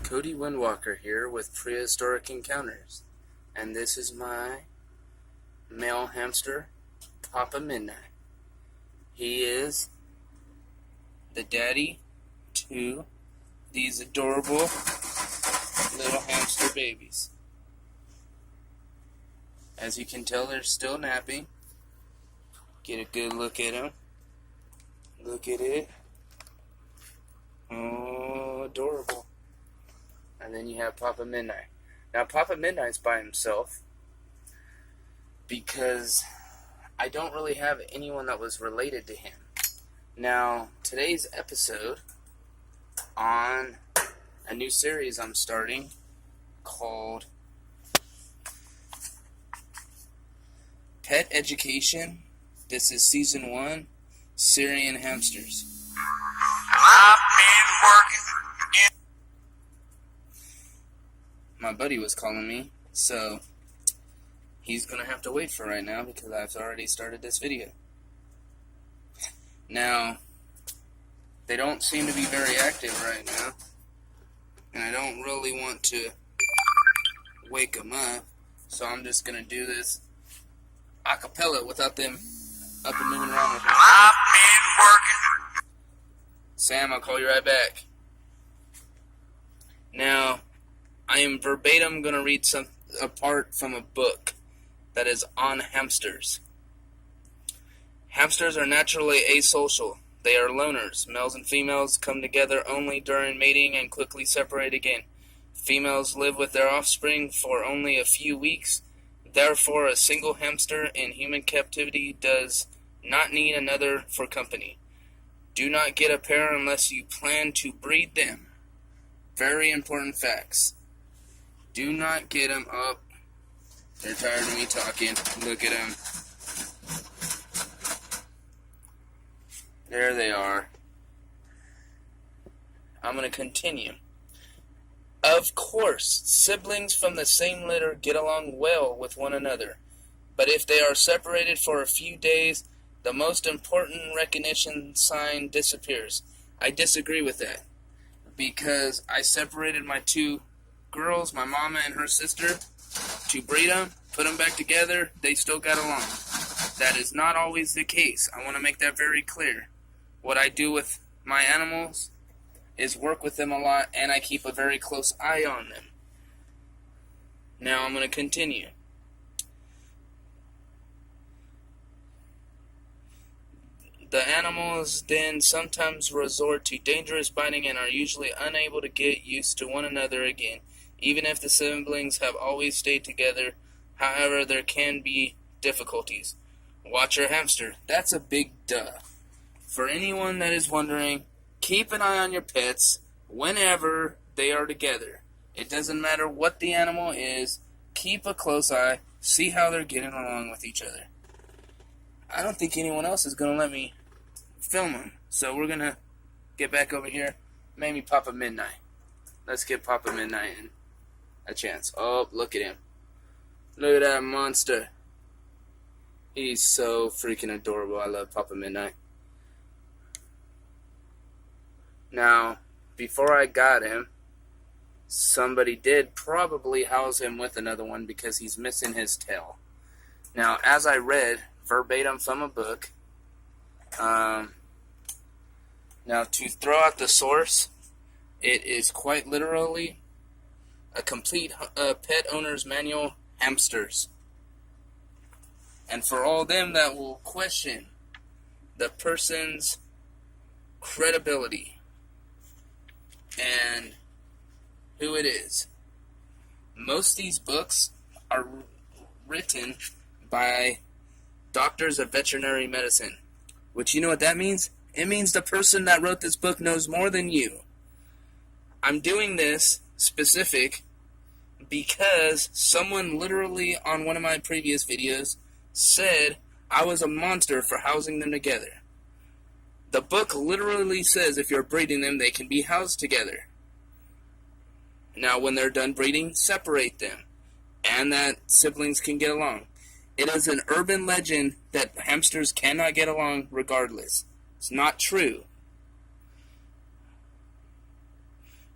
Cody Windwalker here with Prehistoric Encounters, and this is my male hamster, Papa Midnight. He is the daddy to these adorable little hamster babies. As you can tell, they're still napping. Get a good look at them. Look at it. Oh, adorable. And then you have Papa Midnight. Now, Papa Midnight's by himself because I don't really have anyone that was related to him. Now, today's episode on a new series I'm starting called Pet Education. This is Season 1, Syrian Hamsters. I've been working. My buddy was calling me, so he's going to have to wait for right now because I've already started this video. Now, they don't seem to be very active right now, and I don't really want to wake them up, so I'm just going to do this a cappella without them up and moving around with me. I've been working. Sam, I'll call you right back. Now, I am verbatim going to read a part from a book that is on hamsters. Hamsters are naturally asocial. They are loners. Males and females come together only during mating and quickly separate again. Females live with their offspring for only a few weeks. Therefore, a single hamster in human captivity does not need another for company. Do not get a pair unless you plan to breed them. Very important facts. Do not get them up. They're tired of me talking. Look at them. There they are. I'm going to continue. Of course, siblings from the same litter get along well with one another. But if they are separated for a few days, the most important recognition sign disappears. I disagree with that. Because I separated my two girls, my mama and her sister, to breed them, put them back together, they still got along. That is not always the case. I want to make that very clear. What I do with my animals is work with them a lot, and I keep a very close eye on them. Now I'm going to continue. The animals then sometimes resort to dangerous biting and are usually unable to get used to one another again, even if the siblings have always stayed together. However, there can be difficulties. Watch your hamster. That's a big duh. For anyone that is wondering, keep an eye on your pets whenever they are together. It doesn't matter what the animal is. Keep a close eye. See how they're getting along with each other. I don't think anyone else is going to let me film them. So we're going to get back over here. Maybe Papa Midnight. Let's give Papa Midnight a chance. Oh, look at him. Look at that monster. He's so freaking adorable. I love Papa Midnight. Now, before I got him, somebody did probably house him with another one because he's missing his tail. Now, as I read verbatim from a book, now to throw out the source, it is quite literally a complete pet owner's manual, Hamsters. And for all them that will question the person's credibility and who it is, most of these books are written by doctors of veterinary medicine. Which, you know what that means? It means the person that wrote this book knows more than you. I'm doing this specific because someone literally on one of my previous videos said I was a monster for housing them together. The book literally says if you're breeding them, they can be housed together. Now, when they're done breeding, separate them, and that siblings can get along. It is an urban legend that hamsters cannot get along regardless. It's not true.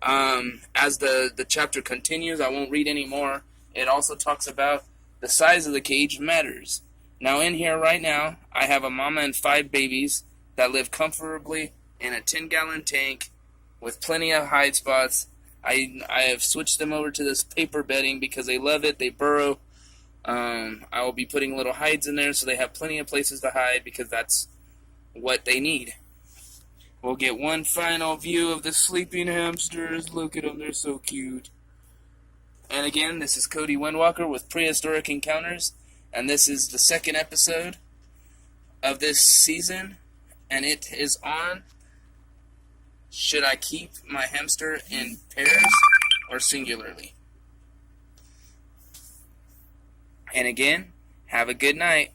As the chapter continues, I won't read any more. It also talks about the size of the cage matters. Now in here right now, I have a mama and 5 babies that live comfortably in a 10-gallon tank with plenty of hide spots. I have switched them over to this paper bedding because they love it. They burrow. I will be putting little hides in there so they have plenty of places to hide because that's what they need. We'll get one final view of the sleeping hamsters. Look at them, they're so cute. And again, this is Cody Windwalker with Prehistoric Encounters, and this is the 2nd episode of this season, and it is on, should I keep my hamster in pairs or singularly? And again, have a good night.